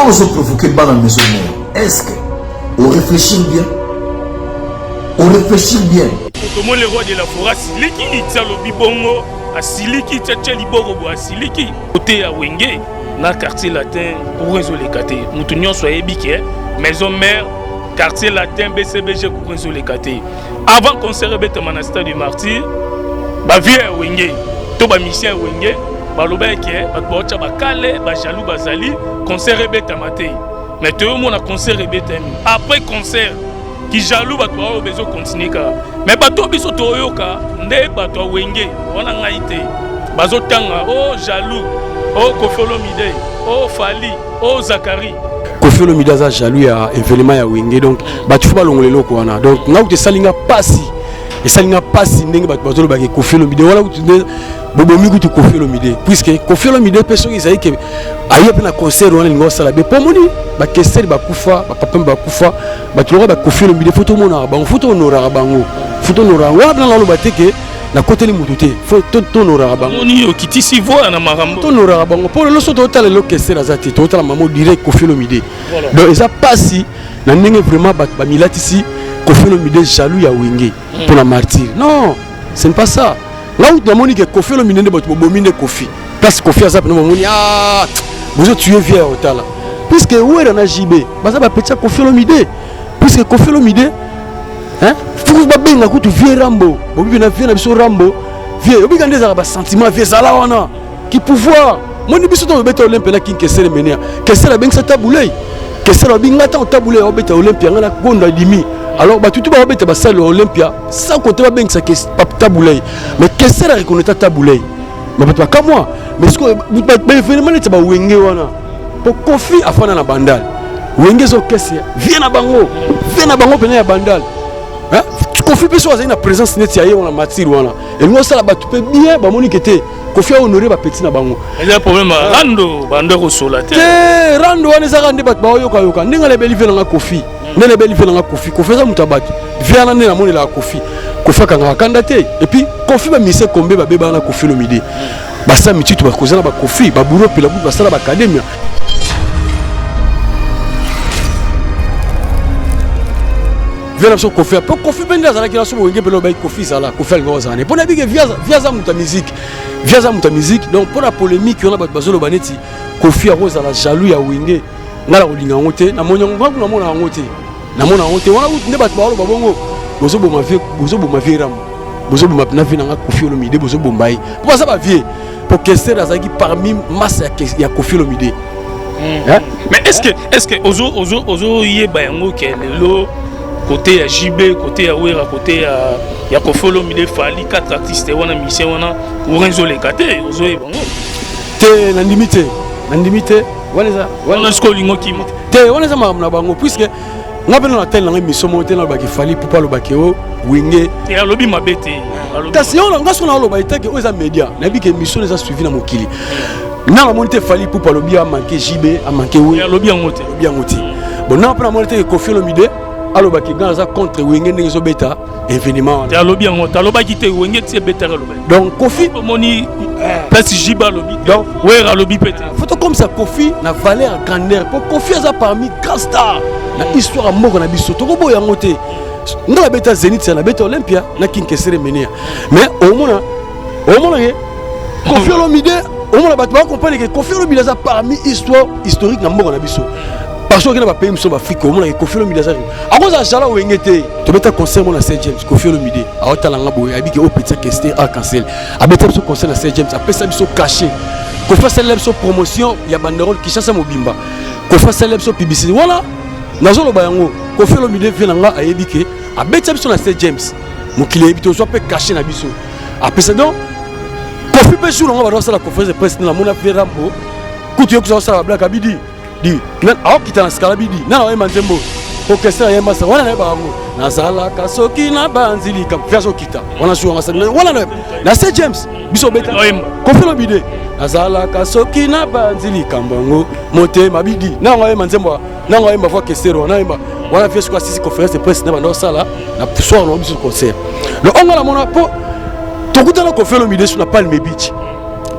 On se provoquer dans la maison. Est-ce que on réfléchit bien? On réfléchit bien. Tout le monde le roi de la forêt, Siliki, Tsalobi Bongo, à Siliki, Tchatchali Borobo, à Siliki. Côté à Wenge, dans le quartier latin, pour résoudre les quartiers. Nous tenions soyez biquet, maison mère, quartier latin, BCBG pour résoudre les quartiers. Avant qu'on se rébête au monastère du martyr, bah vieux à Wenge, tout le mission à Wenge, bah le bec, bah bocha, bah calé, bah jaloux, bah zali, concert rébête à maté. Mais tout le monde a concert rébête. Après concert, qui jaloux bato a besoin continuer ka mais bato biso toyoka nde bato wenge wana ngaite bazo tanga oh jaloux oh Kofolomide oh Fali oh Zakari Kofolomide za jaloux ya événement ya wenge donc bato fa longolelo ko wana donc ngauti salinga pasi et salinga pasi ndenge bato bazo lo ba Kofolomide wala uti bobomi kutu Kofolomide puisque Kofolomide personne isaïe que aye pe na concert wana lingo sala be pomoni ba kester ba kufa ba papa ba kufa ba tulora ba Kofolomide photo mona ba photo onora bango photo onora wa na lo bateke na côté li mututé photo onora bango oni okiti si voix na marambo photo onora bango pour le soto tala lo kester azati to tala mamo direct Kofolomide donc ça passe na ndenge vraiment ba milatisi Kofolomide jaloux ya wenge pour la martyr non ce n'est pas ça là où namoni que Kofolomide ne bato bomine Kofi place Kofi azap no moni ah vous êtes tué vieux otala puisque où est na JB baza ba petit Kofolomide puisque Kofolomide hein faut ba benga kutu vieux Rambo bobi na vieux na biso Rambo vieux obi kande za ba sentiment vieux zala wana qui pouvoir moni biso to beta Olympia na kinkesere menia kesera bengsa tabulei kesera bingata tabulei obeta Olympia ngana gonda dimi alors bah tout va obeta ba salle Olympia sans côté ba bengsa ke tabulei mais kesera reconnaître tabulei mais pas comme moi mais ce que événement est ba wenge wana pour Kofi afana na bandal wenge zo kesi vient na bango pena ya bandal hein Kofi peut choisir une présence net ya wana matir wana et nous ça la ba tu peux bien ba moni kete Kofi a honoré ba petit na bango il y a problème rando bando ko solate rando wana za rande bat ba yoka ndinga le beli vena Kofi nene beli vena Kofi za mutabati vient na nena moni la Kofi kanga kandate et puis Kofi ba mise kombe ba beba na Kofolomide basa mititu ba kozana ba Kofi ba buro pela bu basala ba academia vient sur Kofi pour Kofi benda za la kila so wenge pelo ba Kofi zala Kofi algo zane pour na bige via za muta musique donc pour la polémique on a ba bazolo baneti Kofi a rosa la jaloux ya wenge ngala olinga ngote na monyo ngwangu na mona ngote wana ne ba ba bongo bozo bo ma vie ram bozo bo ma na vie na Kofolomide bozo bo mbai pour ça ba vie pour que c'est azaki parmi masse ya Kofolomide hein mais est-ce que ozo yeba yango ke lelo côté à JB côté à Wera côté à Kofolomide Fali quatre artistes wana mission wana pour résoudre les quartiers ozo yeba ngo te na limite wana za wana skolingo kimo te wana za na bango puisque ngapena na tel na mission monter na ba Fali pour pas le bakeo wenge et alobi mabete kasi on ngaso na lo ba iteke oza media na bi ke mission les a suivi na mokili na la monter Fali pour pas le bien manquer JB a manquer oui alobi ngote bon na après monter Kofolomide aloba ki gaza contre wenge ndenge zo beta événement te alobi ngote aloba ki te wenge ti beta aloba donc Kofi moni place JB alobi donc ouais alobi pete photo comme ça Kofi na valeur grandeur pour Kofi a parmi grand star na histoire moko na biso to ko boya ngote ngala beta Zenith na beta Olympia na kinkesere menia mais au mona ye Kofolomide au mona bato ba comprendre que Kofolomide a parmi histoire historique na moko na biso parce que na pays muso Afrique au mona Kofolomide a akoza jala wengete to beta concert mona Saint James Kofolomide a otalanga boye abiki o petit question arc-en-ciel a beta so concert na Saint James a pesa biso caché ko fa célèbre so promotion ya banderole Kishasa Mobimba ko fa célèbre so publicité voilà nazolo bayango Kofolomide vient nga ayebike a beta biso na Saint James mokili ebito so pe caché na biso a pesa donc Kofi pe jour nga ba la conférence de presse na mona fe Rambo kutu yo ko sa black abidi di na a kita na skala bidi na na manzembo orchestre ya masa wana na bango nazala kasoki na banzili ka fiaso kita wana shu nga sa wana na Saint James biso beta Kofolomide nazala kasoki na banzili kambongo mote mabidi na nga manzembo na nga yemba fois kestero na yemba wana fiaso kwa sisi conférence de presse na bando sala na soir na biso concert le onga la mona po tokuta na Kofolomide sur la Palme Beach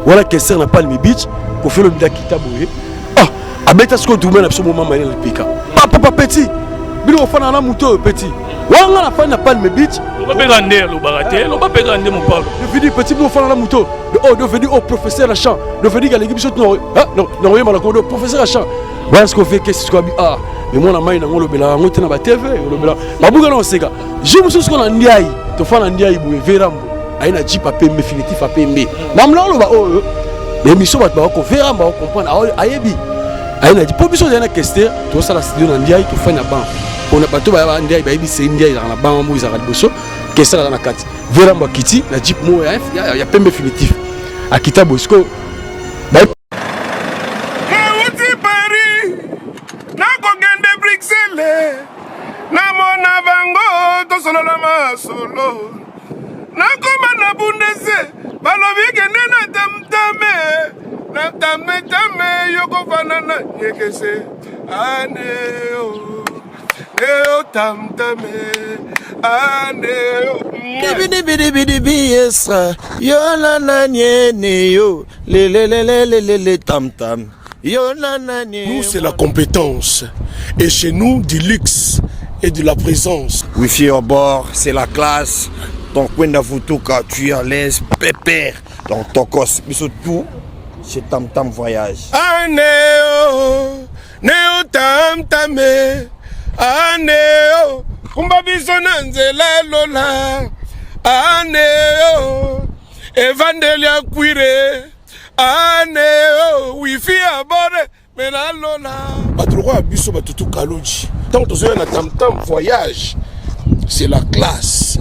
voilà kestero na Palme Beach Kofolomide kita boye abeta ce que tu mets absolument maman elle pika papa petit bino fana na muto petit wanga na fana Palm Beach on va pas grandir le baraté on va pas grandir mon parle devenu petit bino fana na muto devenu professeur à chant devenu gars l'équipe surtout non non malako professeur à chant voilà ce qu'on fait qu'est-ce qu'on ah mais moi na mai na ngolo bela ngote na ba TV ngolo bela babuka na seka je me suis qu'on a ndiayi to fana ndiayi bu verambo aina jeep a pembe finitif a pembe mamla lo ba oh l'émission va ko verambo comprendre ayebi aina dit pour biso na question to ça la studio na ndiayi to fana ban on a pas tout ba ndiayi ba ibisi ndiayi na ban mo izaka liboso question na kati verambo kiti na jeep mo ya pembe finitif akita bosco ba namona bango tosolola masolo nakoma na bundese balobi kende na tamtame yokofana na nyekese aneo neo tamtame aneo Bibi esra yo na nyene yo le tam tam. Nous, c'est la compétence. Et chez nous, du luxe et de la présence. Wifi au bord, c'est la classe. Ton coin de photo, quand tu es à l'aise, pépère. Donc, ton cos, mais surtout, c'est Tam Tam Voyage. Aneo, neo tam tame. Aneo, kumba bisona nzela lola. Aneo, evandelia cuire. Aneo, wifi à bord, mais la lola. Batroua abisso batutu kaloji. Tant que tu es Tam Tam Voyage, c'est la classe.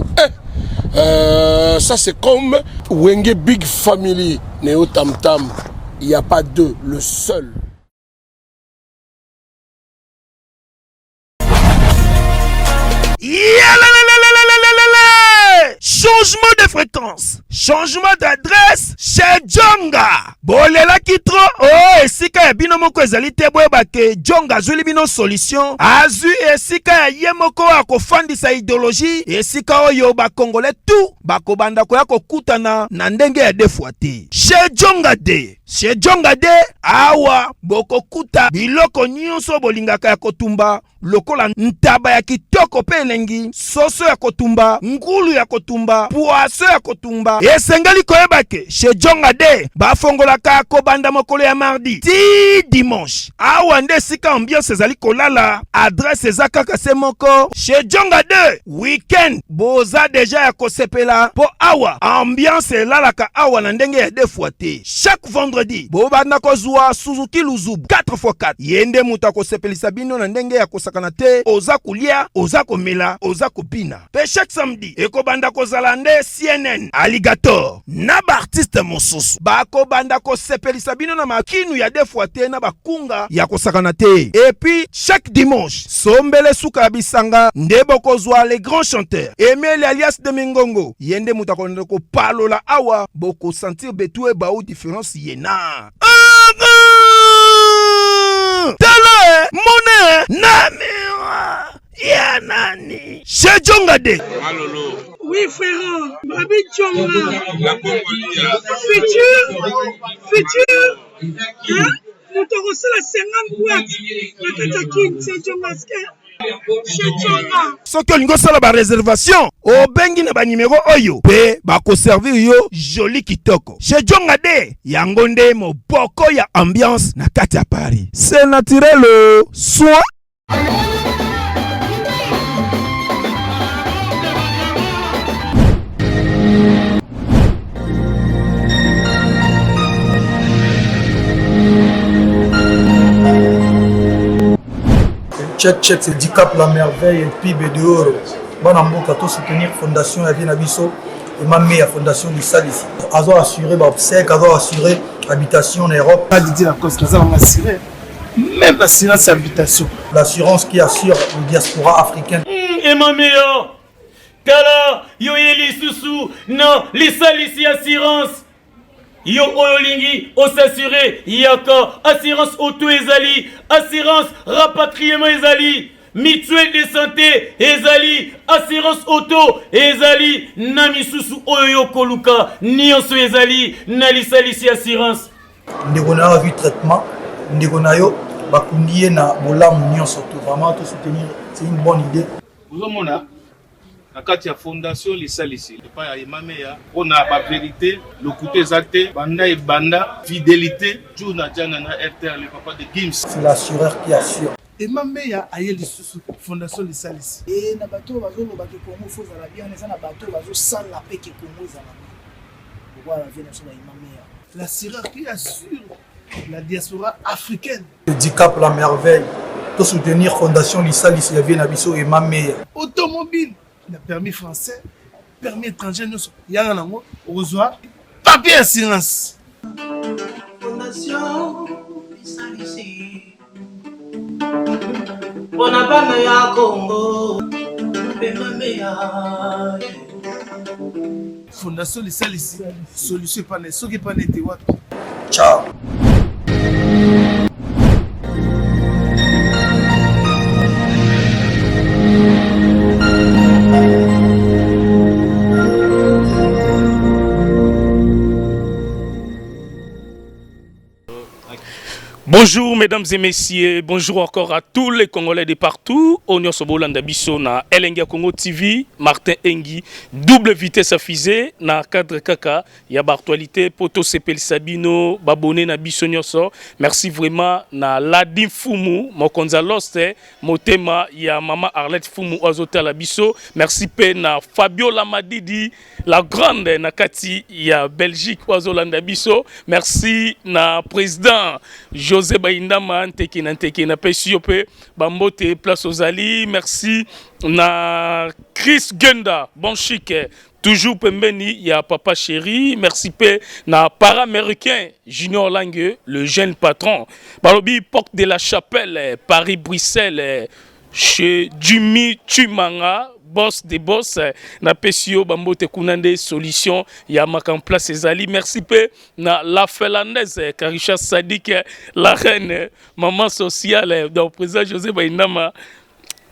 Ça c'est comme Wenge Big Family, Neo Tam Tam. Il n'y a pas deux, le seul. Changement de fréquence, changement d'adresse chez Djonga. Bolela kitro, oh, esika ya bino moko ezali te boyeba ke Djonga azuli bino solution. Azu esika ya ye moko akofandisa idéologie, esika oyo ba Congolais tout bakobanda koya kokutana na ndenge ya defwa te. Chez Djonga de, chez Djonga de, awa bokokuta biloko nyonso bolingaka ya kotumba. Lokola ntaba ya kitoko pe elengi, soso ya kotumba, ngulu ya kotumba, poaso ya kotumba. Esengeli koyeba ke chez Djonga de bafongolaka kobanda mokolo ya mardi ti dimanche. Awa nde sika ambiance ezali kolala, adresse eza kaka se moko. Chez Djonga de weekend boza deja ya kosepela po awa ambiance elalaka awa na ndenge ya defwa te. Chaque vendredi bobanda kozwa Suzuki Luzubu 4x4 yende muta kosepelisa bino na ndenge ya kanate oza kulia oza komela oza kopina pe chaque samedi ekobanda kozala nde CNN Alligator na ba artiste mosusu bako banda ko sepelisa bino na makinu ya defwa te na bakunga ya kosakana te et puis chaque dimanche sombele suka bisanga nde bokozwa les grands chanteurs Emile alias de Mingongo yende mutakonde ko palola awa boko sentir betue ba ou différence yena tala mone namira ya nani chez Djonga de Malolo. Oui frère, Babi Djonga. La Congolia. Futur. Hein? Nous te reçons la 50 boîtes. La Katakin, c'est Djonga. Chez Djonga. Soki olingo sala ba réservation obengi na ba numéro oyo pe bako servir yo joli kitoko chez Djonga de yango nde moboko ya ambiance na kati ya Paris c'est naturel soit Check, c'est Dicap la merveille et PIB de Oro. Bon amboka to soutenir fondation ya Vina Biso et ma meilleure fondation du Sal ici. Azo assurer ba obsèque, azo assurer habitation en Europe. Pas dit la cause, ça on assurer. Même l'assurance habitation. L'assurance qui assure la diaspora africaine. Et ma meilleure Kala, yo yeli susu, non, les Sal ici assurance. Yo oyolingi osassuré yaka assurance auto ezali assurance rapatriement ezali mutuelle de santé ezali assurance auto ezali na misusu oyo koluka nyonso ezali na lisalisi assurance ndeko na yo vu traitement ndeko na yo bakundi na bolamu nyonso to vraiment to soutenir, c'est une bonne idée. Vous avez na kati ya fondation lisalisi epa ya emameya mpona bavérité lokuta eza te banda ebanda fidélité jour na jana na RTR le papa de Gims. C'est l'assureur qui assure. Emameya aye lisusu fondation lisalisi et na bato bazoloba ke Congo fozala bien eza na bato bazosala pe ke Congo ezala bien pourquoi la vie nationale Emameya l'assureur qui assure la diaspora africaine. Le DICAP la merveille to soutenir fondation lisalisi ya bien abiso Emameya. Automobile le permis français, permis étranger, nous sommes au revoir, papier assurance. Fondation lisalisi Bona bana ya Congo Emameya. Fondation lisalisi solution pas ne soki pas n'était what. Ciao. Bonjour mesdames et messieurs, bonjour encore à tous les Congolais de partout. Onyo Sobolanda Biso na Elenga Congo TV, Martin Engi, double vitesse affisée na cadre kaka, ya actualité poto sepel Sabino, babone na Biso nyoso. Merci vraiment na Ladim Fumu, Mokonza Loste, Motema ya Mama Arlette Fumu Azota la Biso. Merci pe na Fabio Lamadidi, la grande na kati ya Belgique Azolanda Biso. Merci na président José Baindama Nteki na Pesiope Bambote Place aux Ali. Merci na Chris Genda bon chic toujours pembeni ya papa chéri. Merci pe na para-américain Junior Lange le jeune patron Balobi porte de la Chapelle Paris Bruxelles chez Jimmy Chumanga boss des boss na Pesio Bambote Kunande solution ya makan place ezali. Merci pe na la Finlandaise Karisha Sadik la reine maman sociale donc président José Baindama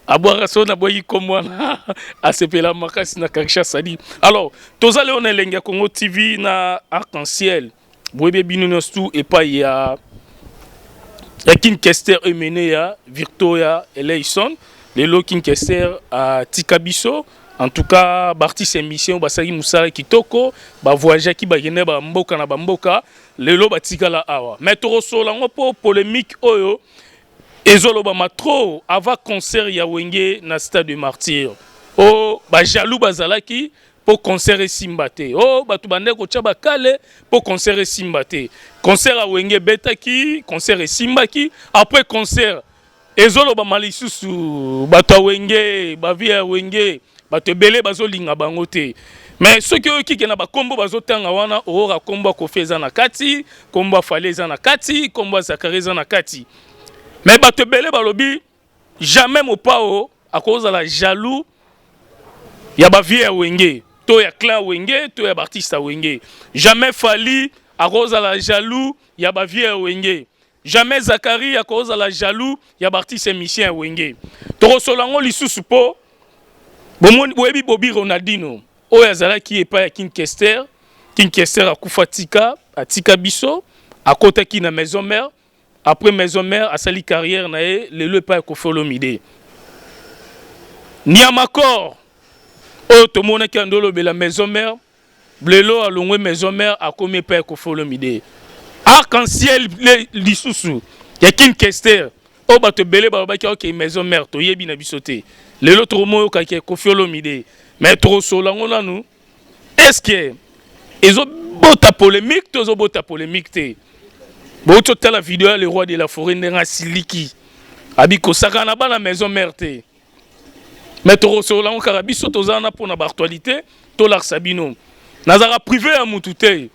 aboira so na boyi komwana asepela makasi na Karisha Sadik. Alors tozale on elenga Congo TV na arc-en-ciel boyebe bino stu et pas ya Kin Kester emene ya Victoria Eleison les Kin Kester à Tikabiso. En tout cas, Bartis émission Basagi Moussara Kitoko, ba voyager qui ba gene ba mboka na ba mboka, lelo batika la awa. Mais toro solango po polémique oyo ezolo ba matro avant concert ya Wenge na stade de Martyr. Oh ba jaloux bazalaki pour concert Simbate. Oh batu bande ko tcha bakale pour concert Simbate. Concert à Wenge betaki, concert Simbaki, après concert ezolo ba malisusu bato Wenge, ba via Wenge bato belé bazolinga bango te. Mais ceux qui na ba kombo bazotanga wana ora kombo ko feza na kati, kombo faleza na kati, kombo zakareza na kati. Mais bato belé balobi jamais mo pao à cause de la jaloux ya ba via Wenge, to ya clan Wenge, to ya artiste Wenge. Jamais Fali à cause de la jaloux ya ba via Wenge. Jamais Zachary à cause de la jaloux ya artiste émission Wenge. To solango lisusu po bomoni boyebi Bobi Ronaldinho oya zala ki epa ya King Kester a kufatika atika biso akota ki na maison mère après maison mère a sali carrière na e le pa ko folomide Niamakor o to mona ki andolo be la maison mère blelo alongwe maison mère a komi pa ko folomide arc-en-ciel lisusu ya King Kester o bato belé ba ki OK maison mère to yebi na bisote les autres mots qui est confiolomide mais trop solango na nous est-ce que ils ont bota polémique tous ont bota polémique te boto la vidéo le roi de la forêt ndenga siliki abiko sakana ba la maison mère te mais trop solango karabiso tozana pour na actualité to la sabino nazara privé à mutute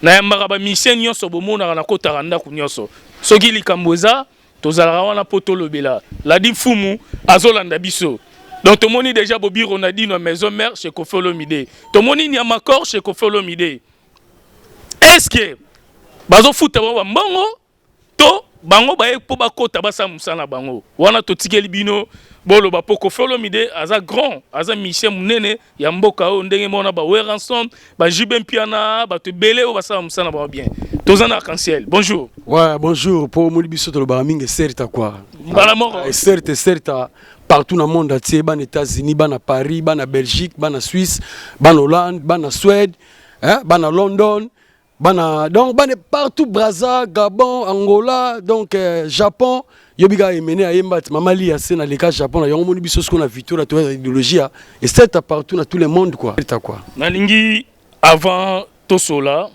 na yambara ba mission nyonso bomona na kota randa kunyoso soki likamboza tozala wana poto lobela la di fumu azolanda biso donc tout moni déjà Bobi Ronaldinho à maison mère chez Kofolomide tout moni Niamakor chez Kofolomide est-ce que bazo futa ba mbongo to bango ba po ba kota ba sa musana bango wana to tikeli bino bolo ba poko Kofolomide aza grand aza mission munene ya mboka o ndenge mona ba Weranson ba Jibem Piana ba to belé o ba sa musana ba bien Tozan Arc-en-Ciel, bonjour. Ouais, bonjour. Pour moi, biso to le baraming certes quoi. Certes partout dans le monde, ban États-Unis, ban Paris, ban Belgique, ban Suisse, ban Hollande, ban Suède, ban London, donc ban partout Brazza, Gabon, Angola, donc Japon. Yobiga emene a yemba mamali ya sena le cas Japon na yomoni biso ce qu'on a victoire to idéologie et certes partout dans tout le monde quoi. Nalingi avant Tosola.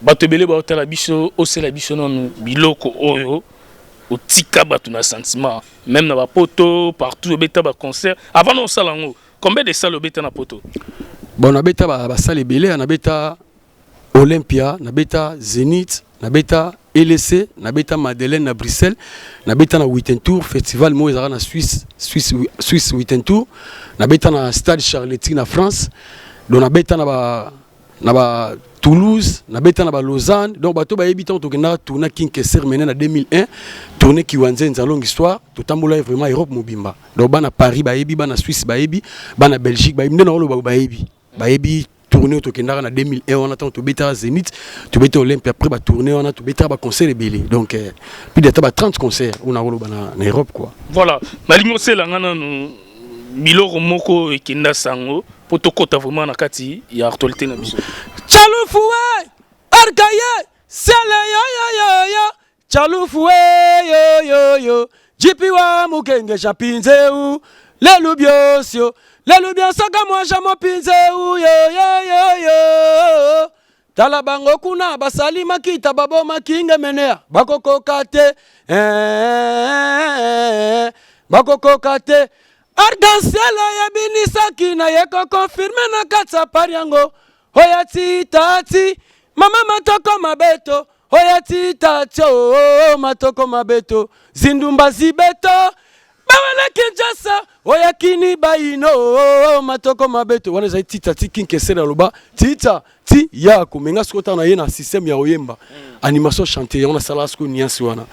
Batebele ba hôtel biso o c'est la biso non biloko oyo o tika batu na sentiment même na ba poto partout beta ba concert avant non salango combien de salles beta na poto bon na beta ba salle belé na beta Olympia na beta Zénith na beta LC na beta Madeleine na Bruxelles na beta na Weekend Tour festival mo ezara na Suisse Weekend Tour na beta na Stade Charletti na France donc na beta na ba Toulouse, na beta na ba Lausanne, donc bato ba yebi tant to kena tourner King Kesser mené na 2001, tourner Kiwanze nza longue histoire, to tambola vraiment Europe mobimba. Donc ba na Paris ba yebi, ba na Suisse ba yebi, ba na Belgique ba yebi, ndena olo ba yebi. Ba yebi tourner to kena na 2001 on attend to beta Zénith, to beta Olympia après ba tourner on a to beta ba concert belé. Donc plus de 30 concerts on a olo ba na Europe quoi. Voilà, na lingo sela ngana no biloko moko ekinda sango potokota vraiment na kati ya actualité na biso. Chaloufoue, Arkaye, Sele yo yo yo yo, Chaloufoue yo yo yo, Jipiwa mukenge japinze ou, le lubiosio saka moi jamo pinze ou yo yo yo yo. Talabango kuna basali makita babo makinge menea, bakoko kate, bakoko kate. Arc-en-Ciel ya binisaki na yeko confirme na katsa pariango. Oya titati, mama matoko mabeto. Oya titati, oh matoko mabeto. Zindumba zibeto, bawele kinjasa. Oya kini baino, oh matoko mabeto. Wane zai titati kinkesera loba. Tita, ti ya kumenga skota na yena système ya oyemba. Animation chanté, on a sala sko niansi wana.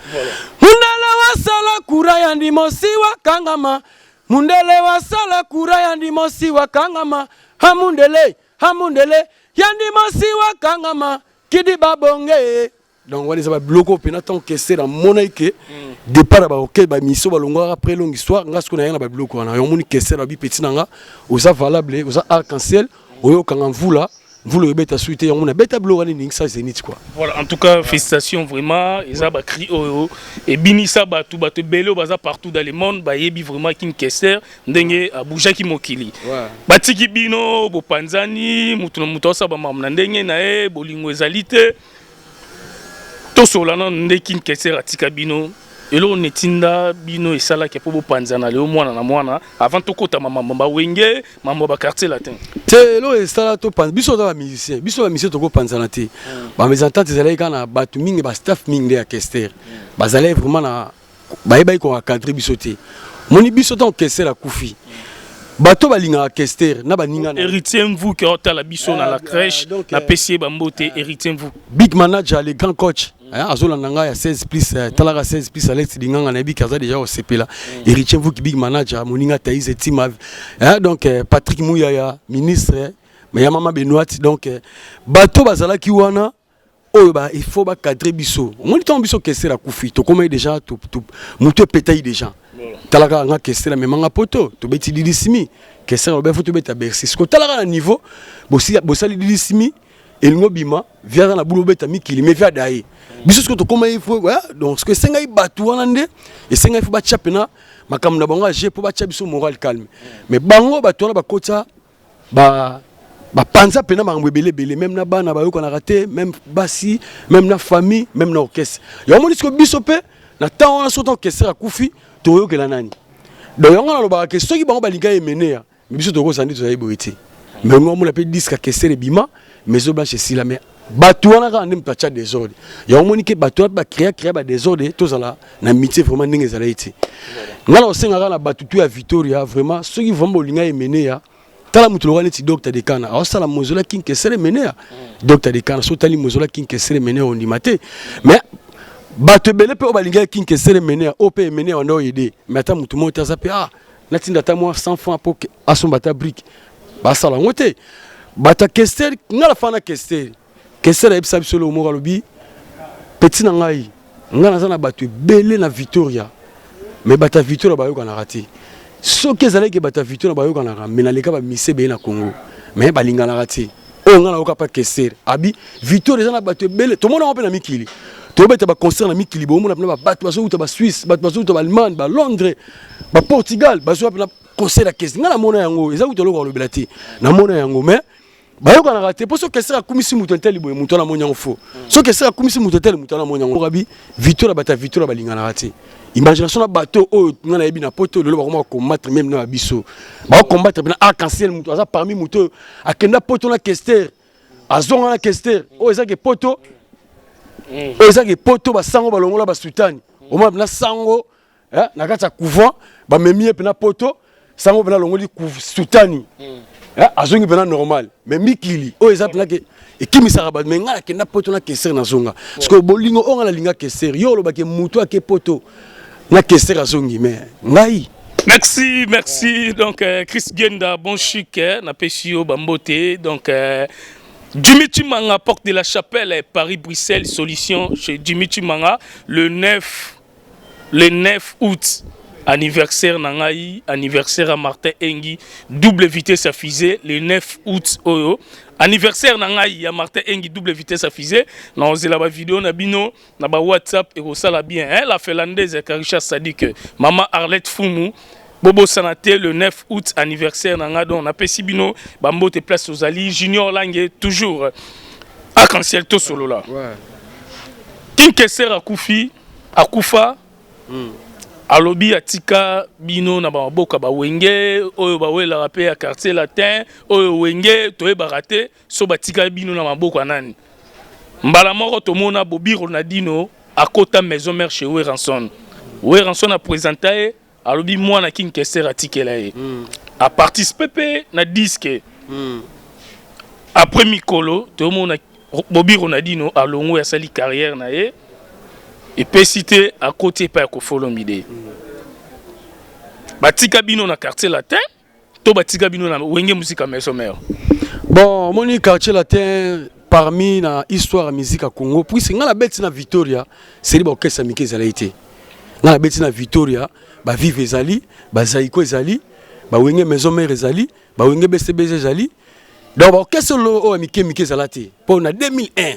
Mundala wa sala kura ya ndimosiwa kangama. Mundele wa sala kura ya ndimosi wa kangama. Hamundele yandimosi wa kangama. Kidi babonge. Donc wale zaba bloko pena tant que c'est la monaïque départ ba OK ba miso ba longa après longue histoire ngasko na yana ba bloko na yomuni kese la bi petit nanga oza valable oza arc-en-ciel oyo kanga mvula le beta suite on a beta blorani ning ça Zénith quoi. Voilà, en tout cas félicitations vraiment ils ba cri oyo et binisa ba tout ba te belo baza partout dans le monde ba yebi vraiment kin kesser ndenge abuja ki mokili. Batiki bino bo panzani mutu sa ba mamna ndenge na e bolingo ezalite to solana ndenge kin kesser atika bino. Et là, on est tinda bino et sala qui est pour panzana le mois na mois avant to kota mama wenge mama ba quartier latin. Te lo et sala to pan biso da musicien to ko panzana te. Ba mes ententes ezalai kana batu mingi ba staff mingi ya Kester. Ba zalai vraiment na ba ko encadrer biso te. Moni biso to Kester la kufi. Bato balinga Kester na baninga na héritier vous qui ont la biso na la crèche na PC bambote héritier vous big manager les grands coach azola nanga ya 16 plus talara 16 plus Alex Linganga na bi kaza déjà au CP là héritier vous qui big manager moninga Taïs et Tim donc Patrick Mouyaya ministre mais ya mama Benoît donc bato bazala ki wana oh bah il faut ba cadrer biso on dit biso Kester la kufi to comme déjà tout muto pétaille déjà talaka nga Kester mais manga poto to beti didisimi Kester ba faut to beta Bercy ce que talaka niveau bosali didisimi elingo bima via na bulo beta mikili mais via dai biso ce que to comment il faut donc ce que senga ibatu wana nde et senga il faut ba chapena makam na bonga je pour ba chabiso moral calme mais bango batu wana ba kota ba panza pena bango belé même na bana ba yo ko na raté même basi même na famille même na orchestre yo moni ce que biso pe na temps on sautant Kester akufi to que la nani donc on a le ba que ceux qui bango balinga emenea mais biso to ko sandi to za iborité mais on la pe disque Kester bima mais au blanche si la mais batu wana ka ndem tacha désordre ya omoni ke batu ba créer ba désordre to za la na métier vraiment ndenge za la été ngala osenga na batu tu ya Victoria vraiment ceux qui vont bolinga emenea tala mutu lwana ti docteur de kana a sala mozola king Kester menea docteur de kana so tali mozola king Kester menea on dimate mais bato belé pe obalinga king Kester menea op menea on aider mais ata mutu mo taza pe natinda ta moi 100 francs pour asombata brique ba sala ngote bata Kester ngala fana Kester ebisa biso le moko lobi petit na ngai nga naza na bato ebele na Victoria mais bata Victoria bayokanaka te soki ezalaki bata Victoria bayokanaka mais naleka bamise beye na Congo mais balinganaka te oyo nga nayoka pa Kester abi Victoria eza na bato ebele tomonaka mpe na mikili tobeta baconcert na mikili bomona mpena babato bazouta baswisse bato bazouta baallemagne balondres baportugal bazwa mpena concert ya Kester nga namona yango eza kuta eloko balobela te namona yango mais bayokanaka te mpo soki Kester akumisi moto nteli boye moto anamoni yango fo soki Kester akumisi moto nteli moto anamoni yango abi Victoria bata Victoria balinganaka te imagination na bato oyo nga nayebi na poto lelo bakoma combattre même na biso bakombattre mpena arc-en-ciel moto aza parmi moto oyo akenda poto na Kester azonga na Kester oyo ezaki poto oyo ezaki poto basango balongola basutani omona mpena sango na kati ya couvent bamemi ye mpena poto sango mpena alongoli sutani azongi mpena normal mais mikili oyo eza mpena ke ekimisaka bato mais nga nakenda poto na Kester nazonga parce que bolingo oyo nga nalinga Kester yo olobaki moto ake poto na Kester azongi mais ngai. Merci. Donc, Chris Genda, bon chic, na Peshio, Bambote. Donc, Dimitri Manga, porte de la Chapelle, Paris-Bruxelles, solution chez Dimitri Manga, le 9 août. Anniversaire Nangaï, anniversaire à Martin Engi, double vitesse à fusée, le 9 août. Anniversaire Nangaï à Martin Engi, double vitesse à fusée. Dans la vidéo, Nabino, Naba WhatsApp, et ça la bien. La Finlandaise, Karisha Sadik, Maman Arlette Foumou. Bobo Sanaté, le 9 août, anniversaire Nangadon, on a Pessibino, Bambo te place aux Ali, Junior Langue, toujours arc-en-ciel to solo là. King Kester Akufa, Alobi Atika, Bino, Nababoka, Bawenge, Oyo Bawela Rapé à quartier latin, Oyo Wenge, Toe Barate, Sobatika Bino Namaboka Nani. Mbalamoro Tomona, Bobi Ronadino, à Kota Maison Mère chez Oueranson. Oueranson a présenté. Alobi moi na King Kester atikela ye a participer na disque après Mikolo to mona Bobi Ronadino alongo ya sali carrière na ye et peut citer à côté pa ko Folomide batika bino na quartier latin to batika bino na wenge musique maison mère bon moni quartier latin parmi na histoire ya musique à Congo puis nga la bête na Victoria c'est ba orchestre mikeza laité nga la bête na Victoria ba vive ezali ba zaiko ezali ba wenge maison mère ezali ba wenge BCBG ezali donc ba orchestre lo o mike ezalati pour na 2001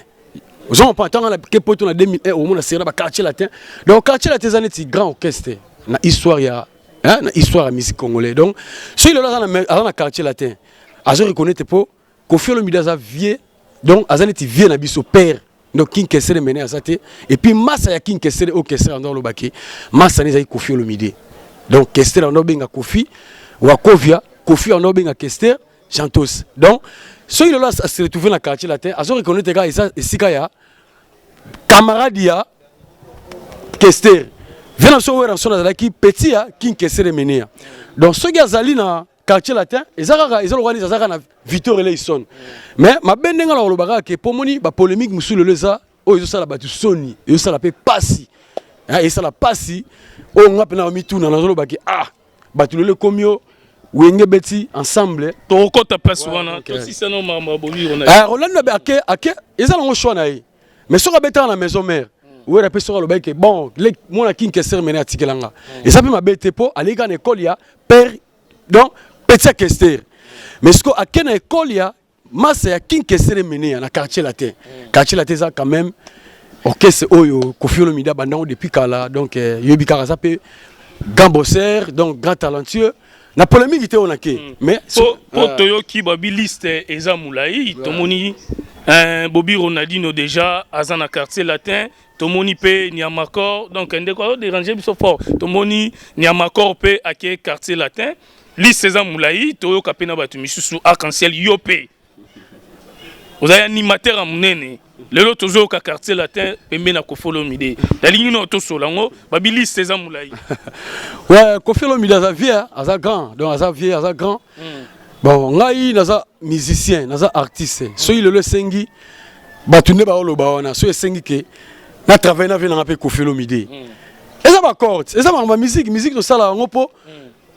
aux on pas na ke poto na 2001 au mona sera ba quartier latin donc quartier latin zaneti grand orchestre na histoire ya na histoire ya musique congolaise donc si le là na quartier latin azo reconnaître pour Koffi Olomide za vieux donc azaneti vieux na biso père. Donc King Kester mené à ça et puis massa ya King Kester au Kester dans le baquet massa les a Koffi Olomide donc Kester en obenga Koffi Wakovia Koffi en obenga Kester chantos donc ceux qui là se retrouver dans le quartier latin à se reconnaître gars et sikaya camarade ya Kester vient en sauver en son là qui petit ya King Kester mené donc ceux qui azali na quartier latin ezaka ezologani ezaka na Victor Eleison mais ma bendenga la lobaka ke pomoni ba polémique musulu leza o ezosala batu soni ezosala pe pasi ezosala pasi o ngape na mituna na zolobaki batu lele komio wenge beti ensemble to kota place wana to si sano mama Bobi Ronaldo Rolando be ake ezala ngo choix na ye mais soka beta na maison mère ou repé soka lobaki bon le mona King Kester mené atikelanga et ça peut ma bete po aller dans école ya père donc petit Kester mais ce qu'à quelle école ya massa ya King Kester mené na quartier latin ça quand même orchestre oyo Koffi Olomide bandang depuis kala donc yobi karaza pe gambosser donc grand talentueux na polémique était on a mais pour toyoki babi liste eza mulai tomoni Bobi Ronaldinho déjà azana quartier latin tomoni pe Niamakor donc ndeko déranger biso fort tomoni Niamakor pe ake quartier latin liste eza mulai toyoka pe na batu misusu arc-en-ciel yopé vous avez animateur à munene lelo tozo ka quartier latin pembe na Koffi Olomide la ligne no to solango babi liste eza mulai ouais Koffi Olomide aza vieux aza grand donc aza vieux aza grand bon ngai naza musicien naza artiste so il le sengi batune ba oloba wana so sengi ke na travailler na vena pe Koffi Olomide eza ba chord eza ma musique to sala ngopo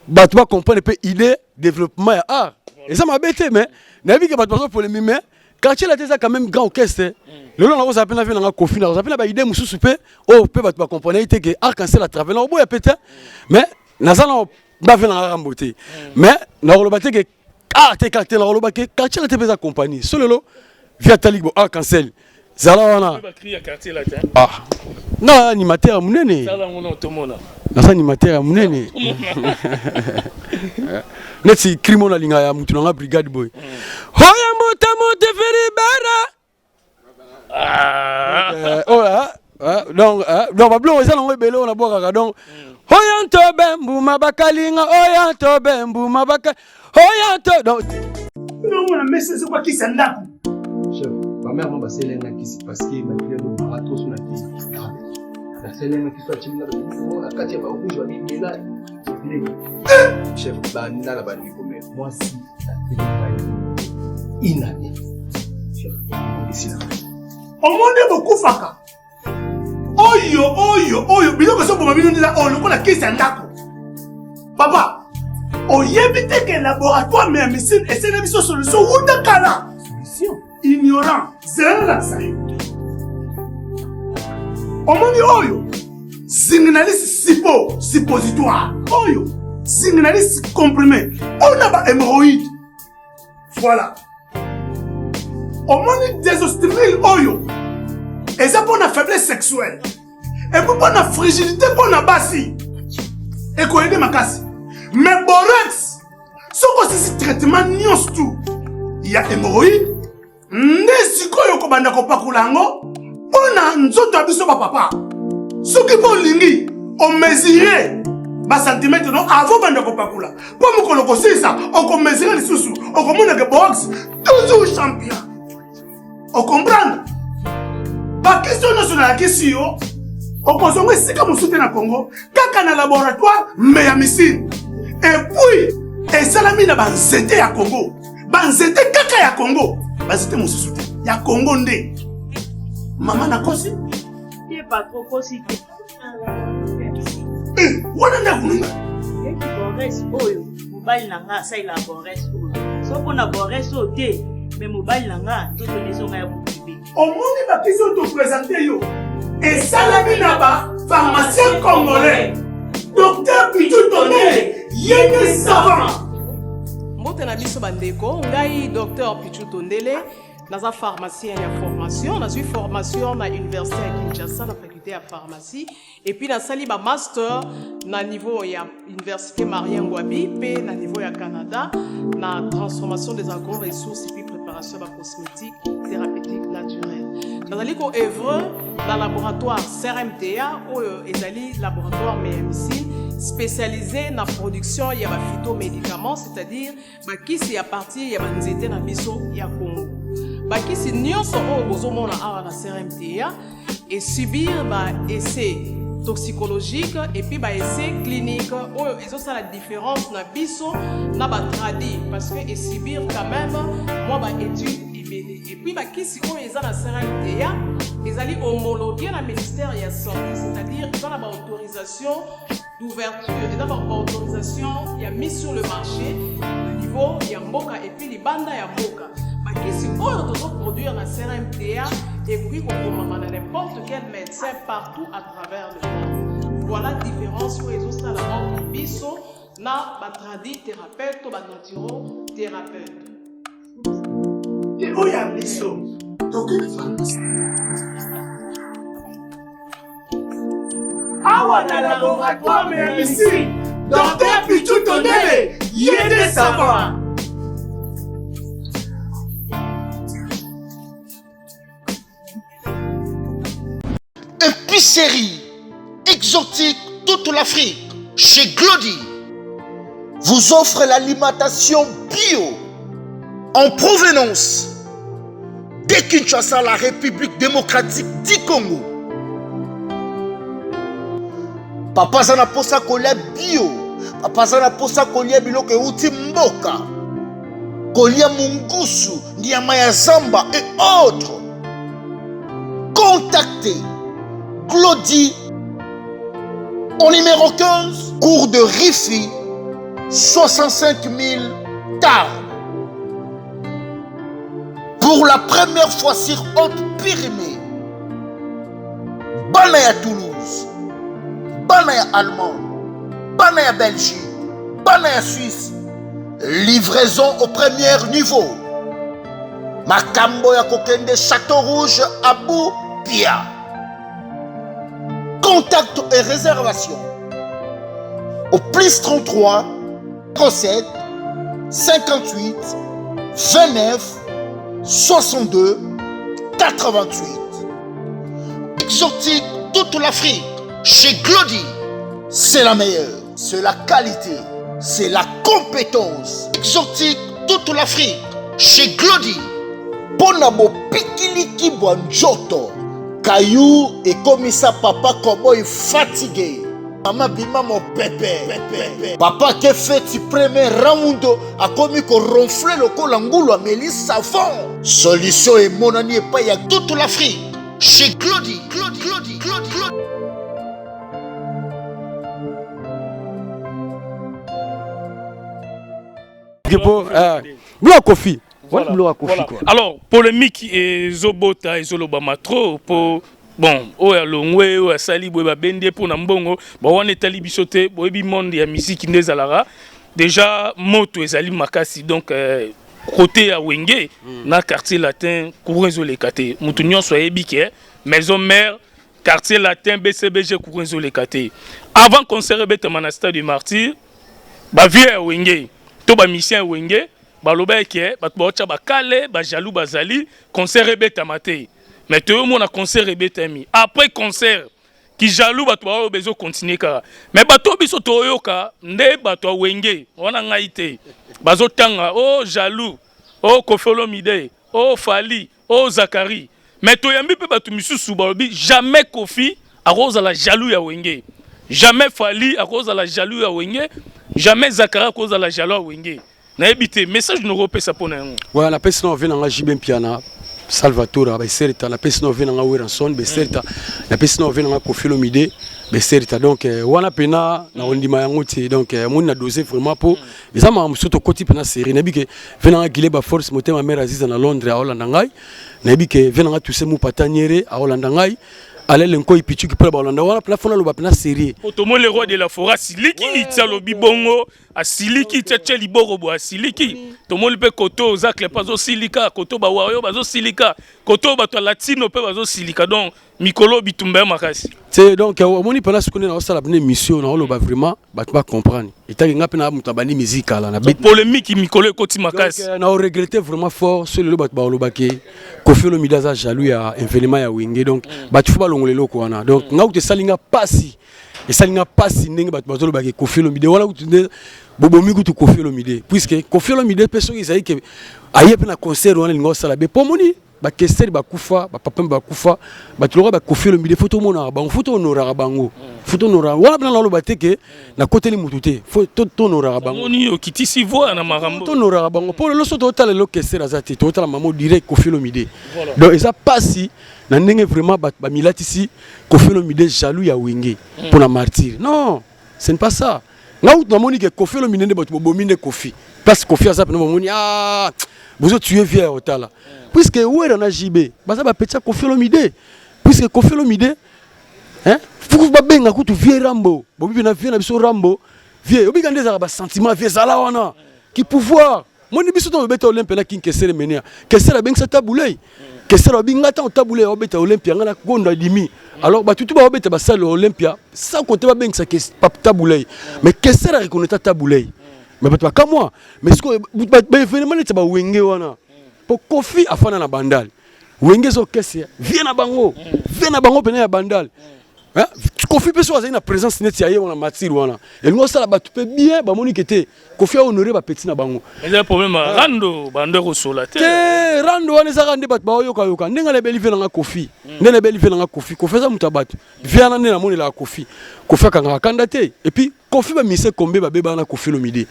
batu ba comprendre pe idée développement ya art eza ma bête mais na bi ke batu ba polémique mais quartier là c'est quand même grand orchestre. Le long on s'appelle na Kofi na on s'appelle ba idée mususu pe oh pe ba tu comprendre que arc-en-ciel à travers na boya peut-être mais nazala ba venir na ramboter mais na rolobate que quartier na rolobate quartier là te compagnie solo via talibo arc-en-ciel zala wana ah na animateur munene zala ngona otomona na animateur munene neti crime na linga ya mutu na brigade boy hoya mota mote feri bara donc bablo eza na bele on a boka donc hoya ntobe mbuma bakalinga hoya ntobe mbuma baka hoya to donc non on a message c'est quoi qui s'en ndako chef ma mère m'a selenga qui se passe que ma fille do marato sur la tête la selenga qui soit chimina on a katia ba rouge wa bimela chef banda la bandi comme moi si la télé inani chef ici là au monde beaucoup faka oyo biloko so boma bino ndila oyo lokola kisi ndako papa oyebi te ke laboratoire mais médecine essaie biso solution wuta kala solution ignorant zela sayo omoni oyo signaliste suppositoire oyo signaliste comprimé on a ba hémorroïde voilà omoni désostérile oyo et ça pour la faiblesse sexuelle et pour la fragilité pour la basi et qu'on aide ma casse mais borax ce que c'est traitement nyos tout il y a hémorroïde nesiko yoko banda ko pakulango pona nzoto abiso ba papa ce qui pour lingi on mesurer ba centimètre non avant banda ko pakula pour mo koloko ça on ko mesurer les sous on komona que borax toujours champion on comprend. La question nationale qui est on consomme ici comme soutien à Congo, kaka na laboratoire mais à missile. Et puis, et ça la mis dans banzete à Congo. Banzete kaka à Congo. Banzete mon soutien. Ya Congo ndé. Maman na kosi? Il est pas trop kosi. Wana na kununga. Et qui borès oyo, mobile nanga ça il a borès oyo. So qu'on a borès oté, mais mobile nanga tout les gens a au monde ma question te présenter yo et ça la binaba pharmacien congolais docteur Pichu Tondele yene savant mbote na biso bandeko ngai docteur Pichu Tondele naza pharmacien ya formation nazui formation na université ya Kinshasa na faculté ya pharmacie et puis nasali ba master na niveau ya université Marien Ngouabi pe na niveau ya Canada na transformation des agro-ressources et puis préparation de cosmétiques thérapeutiques naturelles. Dans le œuvre dans le laboratoire CRMTA ou ezali laboratoire médecine spécialisé dans la production de phytomédicaments, c'est-à-dire qui c'est à partir de nzete na biso ya Congo. Qui c'est nyonso o bozomona awa na CRMTA et subir essai toxicologique et puis essai clinique où ils ont la différence na biso na ba tradi parce que et subir quand même moi étude et puis qui si on est à la CRMTA ils allaient homologuer la ministère de la santé c'est-à-dire ils ont la autorisation d'ouverture ils ont la autorisation il y a mis sur le marché au niveau il y a mboka et puis les bandes il y a mboka qui si on doit produire la CRMTA et puis on peut n'importe quel médecin partout à travers le monde. Voilà la différence où ils ont ça la biso na batradi thérapeute ou naturo thérapeute. Et où y a biso? Donc awa na laboratoire mais ici docteur Pichu Tondele yene savant. Épicerie exotique toute l'Afrique chez Glody vous offre l'alimentation bio en provenance de Kinshasa, la République démocratique du Congo. Papa zana posa kolia bio, papa zana posa kolia biloko uti mboka, kolia mungusu, nyama ya zamba et autres. Contactez Glody au numéro 15, cours de Rifi, 65 000 Tarbes. pour la première fois sur Haute-Pyrénées. Banaya Toulouse, Banaya Allemand, Banaya Belgique, Banaya Suisse. Livraison au premier niveau. Makambo ya Kokende Château Rouge Abou Pia. Contact et réservation au plus 33 07 58 29 62 88. Exotique toute l'Afrique. Chez Glody, c'est la meilleure. C'est la qualité. C'est la compétence. Exotique toute l'Afrique. Chez Glody. Bonabo Pikiliki Bonjoto. Caillou et comme ça papa cowboy fatigué. Maman bima mon pépé. Papa qui fait le premier round a commis qu'on ronfle le colangoulo à Mélis savon. Solution et mon ami et pas y a toute l'Afrique. Chez Glody. Voilà. Kofi. Voilà. Alors, polémique et Zobota et Zolobama trop pour bon, oya longwe oya sali boya bende pour nambongo, bon on est allé bisoté, boyebi monde ya musique nezalara. Déjà moto ezali makasi donc côté à Wenge na quartier latin Kourenzo lekate. Mutu nyonso yebi ke maison mère quartier latin BCBG Kourenzo lekate. Avant concert bête monastère du martyr, ba vieux Wenge, to ba mission Wenge baloba ke bat bocha bakale ba jaloux bazali concert rebeta maté mais tout le monde a concert rebeta mi après concert qui jaloux bat ba bezo continuer ka mais bato biso toyoka nde bato Wenge wana ngaite bazo tanga oh jaloux oh Kofolo Mide oh Fali oh Zakari mais to yambi pe bato misusu balobi jamais Kofi à cause de la jaloux ya Wenge, jamais Fali à cause de la jaloux ya Wenge, jamais Zakari à cause de la jaloux ya Wenge. Na ebité message no repé ça pour nous. Ouais, la personne on vient dans Jibem Piana, Salvatore, ba serta, la personne on vient dans Weranson, ba serta, la personne on vient dans Kofi Olomide, ba serta. Donc wana pena na ondima yangote donc mon na dosé vraiment pour les ama musoto koti pena série na bike vient dans Guileba Force moté ma mère Aziza na Londres à Hollande ngai, na bike vient dans tout ce mu pataniere à Hollande ngai. Allez l'enco ipichu qui peut la Hollande wana pena fona lo ba pena série. Otomo le roi de la forêt siliki itsa lo bibongo a siliki tche liboro bo a siliki tomo le pe koto zakle pazo silika koto ba wayo bazo silika koto ba to latino pe bazo silika donc mikolo bitumba makasi. C'est donc moni pena ce qu'on est dans ça la mission na lo ba vraiment ba pas comprendre. Et ta nga pena mutabani musique là na bit polémique mikolo koti makasi. Donc na regretté vraiment fort sur le ba lo ba ke Kofi Olomide za jaloux ya infiniment ya Wenge donc ba tu faut ba longolelo ko wana donc nga uti salinga pasi et salinga pasi ndenge ba bazolo ba ke Kofi Olomide wala uti bobomi kutu Kofi Olomide puisque Kofi Olomide personne ils que aye pe na concert wana lingo sala be pomoni ba kester ba kufa ba papa ba kufa ba tulora ba Kofi Olomide photo mona ba photo honora bango photo honora wala bana lo bateke na côté li mutute photo honora bango oni okiti si voix na marambo photo honora bango pour le soto tala lo kester azati to tala mamo direct Kofi Olomide donc ça passe na ndenge vraiment ba milatisi Kofi Olomide jaloux ya Wenge pour la martyr non ce n'est pas ça. Là où tu que Kofi Olomide ne bomine Kofi parce que Kofi a ça pour nous ah vous êtes tué vieux hôtel puisque où est on a JB baza ba petit Kofi Olomide puisque Kofi Olomide hein faut ba benga kutu vieux Rambo bobi na vieux na biso Rambo vieux obi gande za ba sentiment vieux zala wana qui pouvoir moni biso to beta Olympia na kinkesere menia kesera benga sa taboulay kesera binga ta taboulay obeta Olympia ngana gonda dimi. Alors, bah, tout le monde a salle Olympia, sans compter pas bien que ça pas taboulé. Mais qu'est-ce que ça reconnaît taboulé? Mais pas comme moi. Mais ce que événement c'est pas Wenge wana. Pour Kofi a fait na bandal. Wenge so qu'est-ce viens à bango pena ya bandal. Hein? Kofi peut choisir une présence net ya wana matir wana. Et nous ça la ba tu peux bien ba moni kete Kofi a honoré ba petit na bango. Mais le problème rando bandero solaté. Rando wana za rande bat ba yoka yoka. Ndenga le beli vena Kofi. Ndenga beli vena Kofi. Kofi za mutabatu. Viana na moni la Kofi. Kofi kanga kandate. Et puis Kofi ba mise kombe ba beba na Kofi Olomide.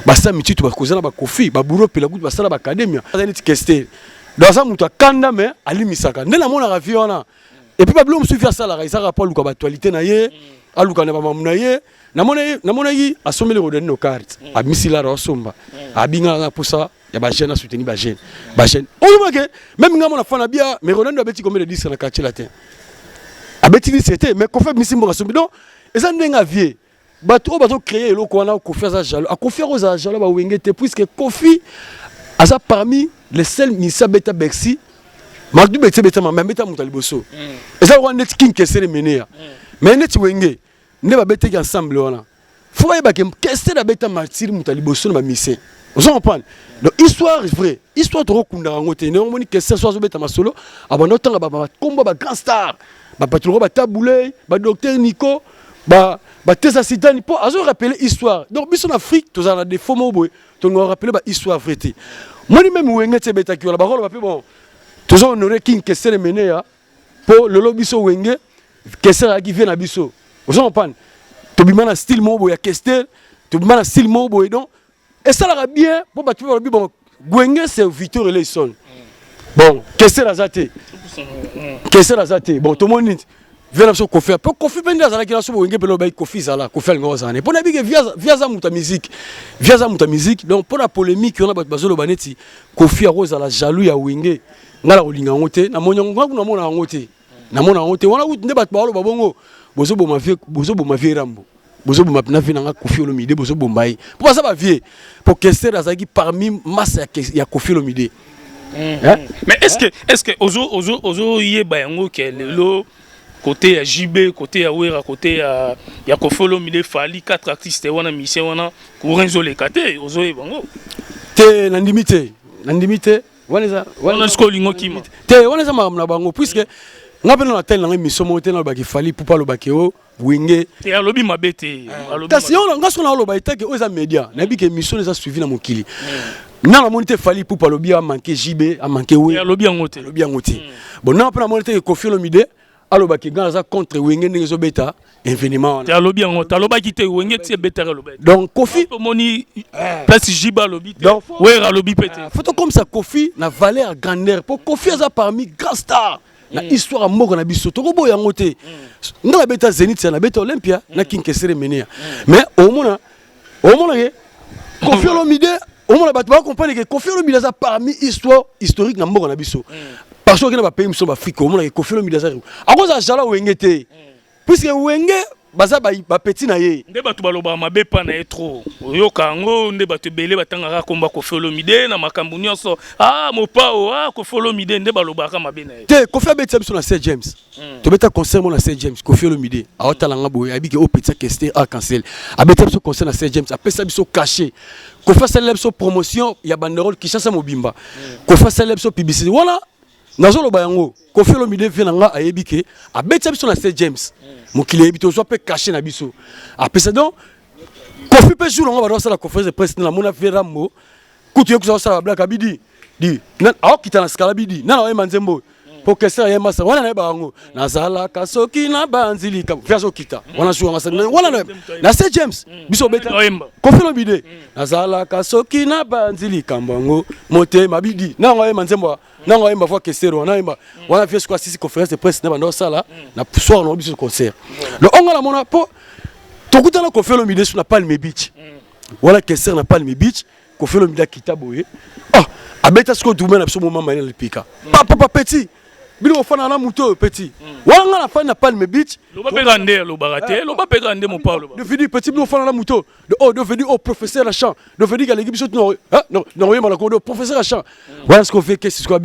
Ba sa mititu ba kozana ba Kofi ba buro pela gut ba sala ba academia. Ça ni tikeste. Dans ça muta kanda mais ali misaka. Ndenga mona ravi wana. Et puis Pablo me suit faire ça là, il rapport à l'actualité na ye, à luka na ba na ye, na mona yi asomeli rodeni no cartes, a misila ro somba. A binga na pour ça, ya ba jeune à soutenir ba jeune. On voit que même ngamo na fana bia mais Ronaldo abeti combien de disques na quartier latin. Abeti ni c'était mais qu'on fait misimbo ka sombi donc eza ndenga vie. Bato créer eloko wana ko faire ça jalo. A ko faire aux jalo ba wengete puisque Kofi asa parmi les seuls misa beta Bercy. Marc du beta beta ma beta mutaliboso. Eza wana net king kesere menea. Mais net wenge ne ba beta ensemble wana. Faut y bakem kester la beta martyr mutaliboso na mise. Vous comprenez? Donc histoire est vraie. Histoire de rekunda ngote ne omoni kester so zo beta masolo abano tanga ba combo ba grand star. Ba patrouille ba taboulé, ba docteur Nico, ba tesa sitani po azo rappeler histoire. Donc biso en Afrique, tous en a des faux mots boy. Tu nous rappeler ba histoire vraie. Moi même wenge te beta ki la parole ba bon. Tous on aurait king kester menea pour le lobby so wenge kester a qui vient na biso. Vous comprenez? Tu bimana style mobo ya kester, tu bimana style mobo et donc et ça la bien pour ba tu bon wenge c'est Victor Eleison. Bon, kester la zate. Kester la zate. Bon, tout le monde vient sur Kofi. Pour Kofi ben dans la qui la so wenge pelo ba Kofi ça là, Kofi ngozane. Pour na bi que via za muta musique. Via za muta musique. Donc pour la polémique on a bazolo baneti Kofi a rose la jaloux ya wenge. Ngala olinga ngote na monyo ngwa na mona ngote. Na mona ngote wana ne bat ba lo babongo. Bozo bo ma vie rambo. Bozo bo ma na vie na Kofi Olomide bozo bo mbai. Pour ça ba vie pour Kester azaki parmi masse ya Kofi Olomide. Mais est-ce que ozo yeba yango ke lelo côté ya JB, côté ya Wera, côté ya Kofi Olomide fali 4 artistes wana mission wana kurenzo le kate ozo yeba ngo. Te nandimite wana sko lingo kima. Te wana za na bango puisque ngapena na tel na mission moté na baki fali pour pas lo bakeo wenge. Te alobi mabete. Kasi on ngaso na lo baitake oza media na bi ke mission les a suivi na mokili. Na la monité fali pour pas lo bia manquer JB a manquer we. Alobi ngote. Bon na pena monité Kofi Olomide alobaki gaza contre wenge ngezo beta événement te alobi ngote alobaki te wenge ti beta alobi. Donc Kofi moni place JB alobi te. Ouais alobi pete. Photo comme ça Kofi na valeur grandeur pour Kofi za parmi grand star. Na histoire moko na biso to boya ngote. Ngala beta Zenith na beta Olympia na King Kesere menea. Mais au mona ke Kofi Olomide au mona bato ba comprendre que Kofi Olomide za parmi histoire historique na moko na biso. Parce que na pays mso Afrique au mona ke Kofi Olomide za. Akoza jala wenge te. Puisque wenge baza ba petit na ye. Nde bato baloba mabe pa na trop. Oyoka ngo nde bato belé batanga komba Kofi Olomide na makambu nyonso. Ah mopao Kofi Olomide nde baloba ka mabe na ye. Te Kofi abeti biso na Saint James. To beta concert mo na Saint James Kofi Olomide. Aota langa boye abiki o petit Kester arc-en-ciel. Abeti biso concert na Saint James apesa biso caché. Kofi célèbre biso promotion ya banderole Kishasa Mobimba. Kofi célèbre biso publicité. Voilà. Nazolo bayango Kofi Olomide vient nga ayebike abeti biso na Saint James. Mokili ebito so pe caché na biso. Apesa donc Kofi pe jour nga ba la conférence de presse na mona Verambo. Kutu yokuza sa black abidi. Di na akita na skala bidi. Na na manzembo. Pour Kester ya masa wana na bango. Nazala kasoki na banzilika. Verso kita. Wana shu ngasa wana na Saint James. Biso beta. Kofi Olomide. Nazala kasoki na banzilika mbango. Mote mabidi. Na nga manzembo. Non, on va Kester, on a fait quoi si conférence de presse dans ça là, na soir on a vu concert. Le on a la mona po tout coup là Kofi Olomide sur la Palme Beach. Voilà Kester na Palme Beach, Kofi Olomide kitaboye. Ah, abeta ce que tout même absolument moment le pika. Papa petit. Bilo fana na muto petit. Wanga la fana na Palme Beach. Loba pegande lo barate, loba pegande mon Paulo. De venir petit bilo fana na muto. De venir au professeur à chant. De venir à l'équipe non non oui malako professeur à chant. Voilà ce qu'on fait qu'est-ce qu'on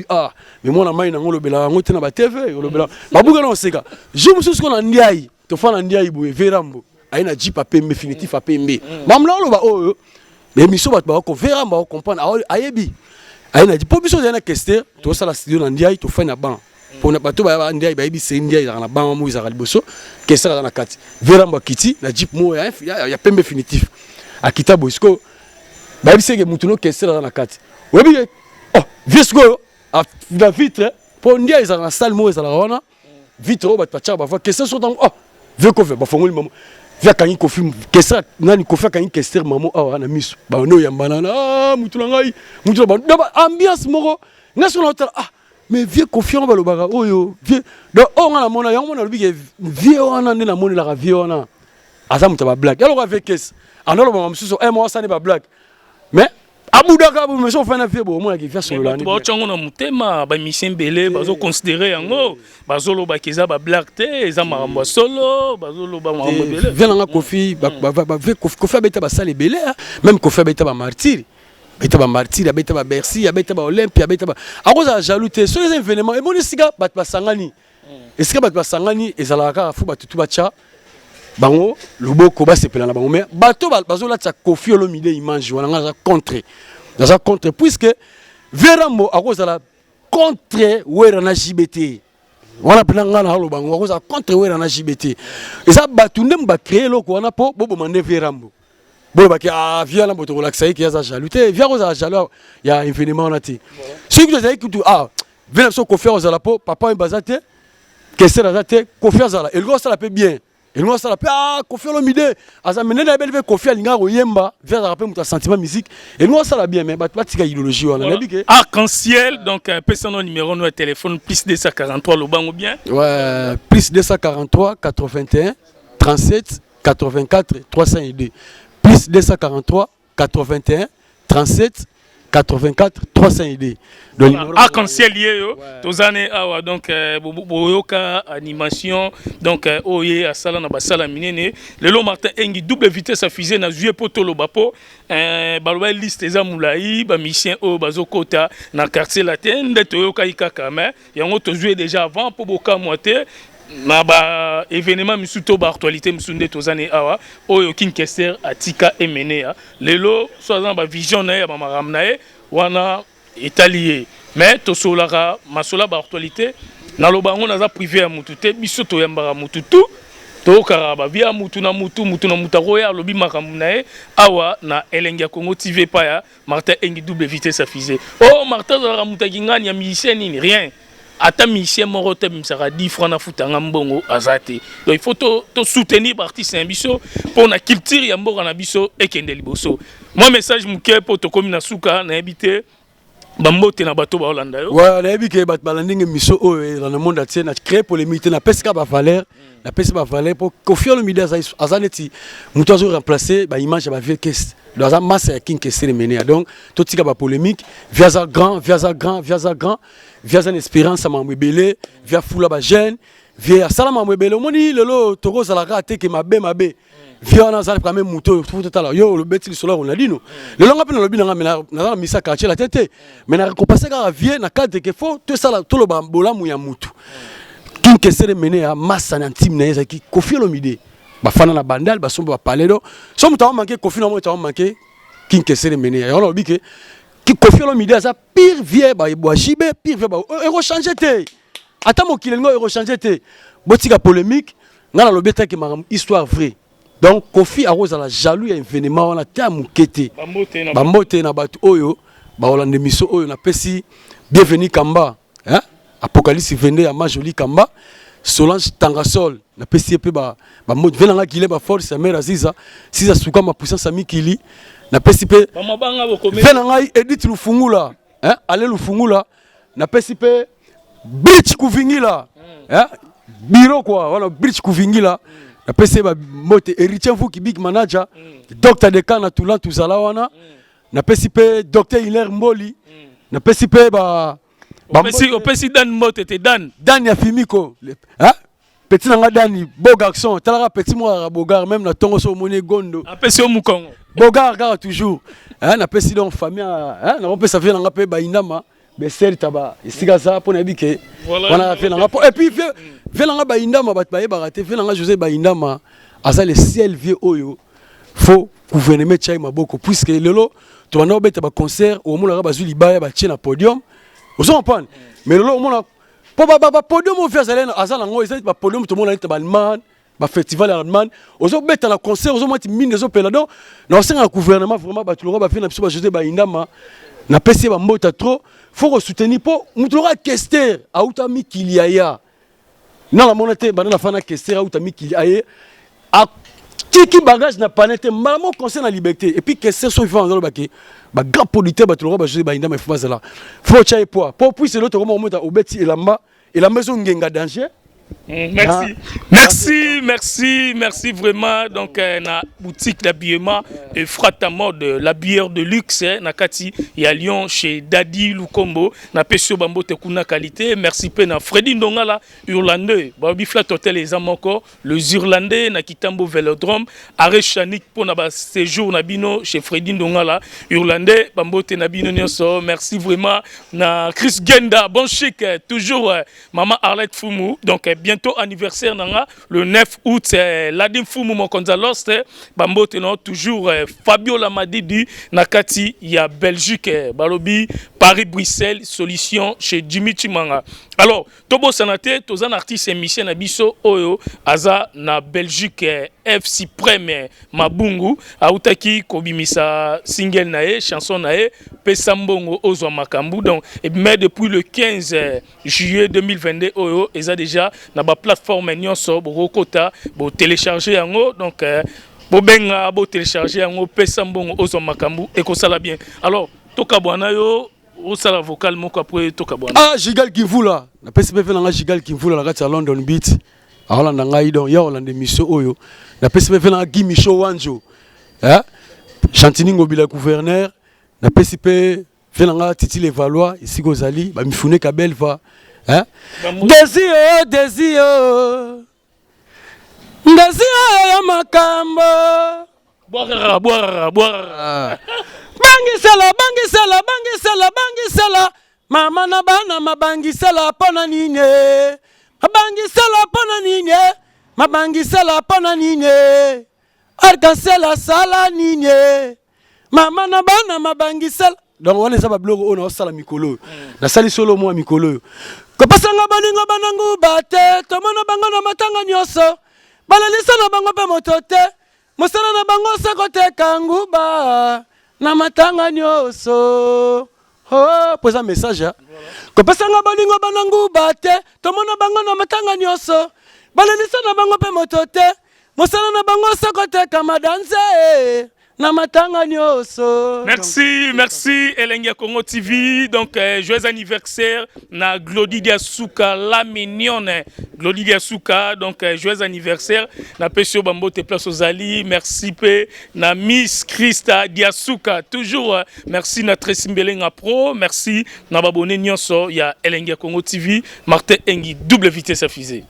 mais moi na mai na ngolo bela ngote na ba TV lo bela. Babuga non seka. Je me suis ce qu'on a ndiayi. To fana ndiayi boye Verambo. Aina jeep a pembe finitif a pembe. Mamla lo ba oh. Mais miso ba ko Verambo ba comprendre ayebi. Aina dit pour miso na Kester, to ça la studio na ndiayi to fa na ban. Pour ne pas tout ndiayi ba yebi c'est ndiayi na ban mo izaka liboso. Kester na kati. Verambo kiti na jeep mo ya pembe finitif. Akita boisko ba yebi c'est que mutuno Kester na kati. Webi oh visco la vitre pour ndiayi za na salle mo za la wana vitre ba tcha ba Kester so dans oh veut ko ba fongoli maman via kanyi Kofi Kester nani Kofi kanyi Kester maman ah na miso ba no yambana na mutula ngai mutula ba ambiance moko ngaso na hotel ah mais vieux Kofi on ba lo baga oyo vieux donc on na mona yango na lobi vieux wana ndena moni la vieux wana asa muta ba black alors avec Kester anolo ba msuso moi ça ne ba black mais Aboudaka vous me sont fait un fier bon moi qui fait sur l'année. Ba tchongo na mutema ba mission belé bazo considérer yango bazo lo ba keza ba black te eza maramba solo bazo lo ba maramba belé. Venanga Kofi Kofi abeta ba sale belé même Kofi abeta ba martyr. Abeta ba martyr abeta ba Bercy abeta ba Olympia abeta ba akoza jalouté sur les événements et mon siga bat ba sangani. Esika bat ba sangani ezalaka fu ba tutu ba cha bango loboko ba sepela na bango mais bato bazo la tsa Kofi Olomide image wana nga contre dans un contre puisque Verambo a cause la contre wera na JBT wana pelanga na halo bango a cause contre wera na JBT et ça batunde mba créer loko wana po bobo mande Verambo bo ba ki a via na boto relaxer qui a za jalouté via cause a jaloux il y a événement na ti ce que j'ai écouté venez so Kofi za la po papa en bazate que c'est la zate Kofi za la el go ça la peut bien. Et nous, ça l'appelle Kofi Olomide. À ça, maintenant, il y a Kofi Alinga Oyemba, vers la rappel de sentiment musique. Et nous, ça l'a bien, mais pas de idéologie. Arc-en-ciel, donc, personne numéro de téléphone, plus 243, le banc ou bien? Ouais, plus 243, 81, 37, 84, 302. Plus 243, 81, 37, 84 302. Arc-en-ciel lié tous années donc boyoka animation donc oye à sala na basala minene le long Martin Engi double vitesse à fusée na juillet potolo bapo baloba liste za moulai ba mission o bazokota na quartier latin de toyoka ikaka mais yango to jouer déjà avant pour boka moité na ba événement misuto ba actualité musunde tozane awa oyo Kinkeser atika emenea lelo soit ba vision na ya ba maramna wana italié mais to solara masola ba actualité na lobango na za privé ya mutute bisoto ya mbara mututu to karaba via mutu na mutu na mutaro ya lobi makamna awa na Elengia Congo TV pa ya Martin Engi double vitesse à fusée oh Martin za mutagingani ya mission ni rien. Ata mission morote misara 10 francs na futanga mbongo azate donc il faut to soutenir artiste ambition pour na culture ya mboka na biso ekende liboso moi message muke pour to komina suka na habiter bambote na bato ba Hollanda yo ouais na habiter bat balandinge miso o dans le monde atier na créer polémique na pesca ba valeur na pesca ba valeur pour Kofi Olomide azaneti muto azo remplacer ba image ba vieux caisse dans un masse ya Kinkeser mené donc tout tika ba polémique via za grand via une espérance à Mamwebele, via Fula ba jeune, via Salama Mamwebele, moni lelo toko salaka te ke mabe via na za premier moto tout à l'heure yo le beti solo on a dit nous le longa pe na lobi na misa quartier la tête mais na récompenser ka via na cadre que faut tout ça tout le bambola mu ya mutu Kinkeser mené à massa na intime na ezaki Kofi Olomide ba fana na bandal ba somba parler do somme ta manqué Kofi na mo ta manqué Kinkeser mené ya on lobi que qui Kofi Olomide ça pire vieux ba boajibe pire vieux ba changer té ata mo kilengo changer té botika polémique ngana lobeta ki ma histoire vraie donc Kofi arose la jaloux ya événement wana ta mukete bambote na batu oyo ba Hollande miso oyo na pesi bienvenue Kamba hein Apocalypse vende ya Majoli Kamba Solange Tangasol na pesi pe ba mot venanga kile ba force ya mère Aziza siza suka ma puissance amikili na pesi pe venanga Edith Lufungula hein ale Lufungula na pesi pe Bridge Kuvingila hein biro quoi voilà Bridge Kuvingila na pesi ba mote héritier vous qui big manager docteur de Kana Toulan Tuzala wana na pesi pe docteur Hilaire Mboli na pesi pe ba Opesi Dan Mote te Dan ya Fimiko hein petit nanga Dani beau garçon talaka petit moi bogar même na tongo so moné gondo apesi o mukongo bogar gar toujours hein na pesi donc famille hein na opesa vient nanga pe ba inama be sel taba isika za pona bike wana fait nanga et puis vient nanga ba indama bat ba yebara te vient nanga José ba indama asa le ciel vieux oyo faut gouvernement tchai maboko puisque lelo to bana obeta ba concert au mona ba zuli ba ya ba tchena podium. Vous comprenez? Mais là, on a pas podium au faire ça. Azal ngo ezali ba podium tout le monde a été balman, ba festival allemand. Ozo beta na concert, ozo mati mine zo pelado. Na osenga gouvernement vraiment ba tout le ba faire na biso ba José ba indama. Na pesi ba mbota trop, faut soutenir po mutura Kester auta mikiliaya. Na la monate ba na fana Kester auta mikiliaya. A qui bagage na panete maman concert na liberté et puis Kester so vivant dans le baquet. Ba grand politique ba tuloko ba José ba indama faut ça là faut chaye poids pour puis c'est l'autre moment au beti et la maison ngenga danger Merci. Merci vraiment. Donc, na boutique d'habillement et Frata Mode, la bière de luxe, Nakati, il y a Lyon chez Daddy Lukombo, na Pesio Bambo Tekuna qualité. Merci Pena Freddy Ndongala, Irlandais, Babi Flat Hotel et Zamoko, les Irlandais, na Kitambo Vélodrome, Arrêt Chanik pour na séjour Nabino chez Freddy Ndongala, Irlandais, Bambo Tenabino Nyoso. Merci vraiment. Na Chris Genda, bon chic, toujours Maman Arlette Fumu. Donc, bientôt anniversaire nanga le 9 août Ladim Fumu Mokonza Lost Bambo tenant toujours Fabio Lamadidi Nakati il y a Belgique Balobi Paris Bruxelles solution chez Jimmy Chimanga. Alors Tobo Sanate tozan artiste émission na biso oyo aza na Belgique FC Premier Mabungu autaki kobimisa single nae chanson nae Pesambongo Ozwa Makambu. Donc mais depuis le 15 juillet 2022 oyo eza déjà na ba plateforme nyonso bokota bo télécharger yango. Donc bobenga bo télécharger yango Pesambongo Ozwa Makambu et ko sala bien. Alors toka bwana yo au sala vocal moko après toka bwana. Ah Gigal Kivula na PCPF na Gigal Kivula la kati London Beat a Holanda ngai donc ya Holanda mission oyo na PCPF na Gimi Show Wanjo Chantini Ngobila gouverneur na PCP Fenanga Titi Les Valois ici Gozali ba mifune kabel va Desio ya makambo boara bangisela mama na bana mabangisela pona nine arkansela sala nine mama na bana mabangisela. Donc on est à blogo on a sala mikolo na sali solo moi mikolo ko pasanga baninga banangu bate to mona bango na matanga nyoso balalisa na bango pe motote mosala na bango sakote kanguba na matanga nyoso. Oh posa message ko pasanga baninga banangu bate to mona bango na matanga nyoso balalisa na bango pe motote mosala na bango sakote kamadanze. Merci Elengia Congo TV. Donc joyeux anniversaire na Glody Diasuka la mignonne Glody Diasuka. Donc joyeux anniversaire na Pesio Bambo te place aux Ali. Merci pe na Miss Christa Diasuka. Toujours merci na Tracy Mbelenga Pro. Merci na babone nyonso ya Elengia Congo TV. Martin Engi double vitesse à fusée.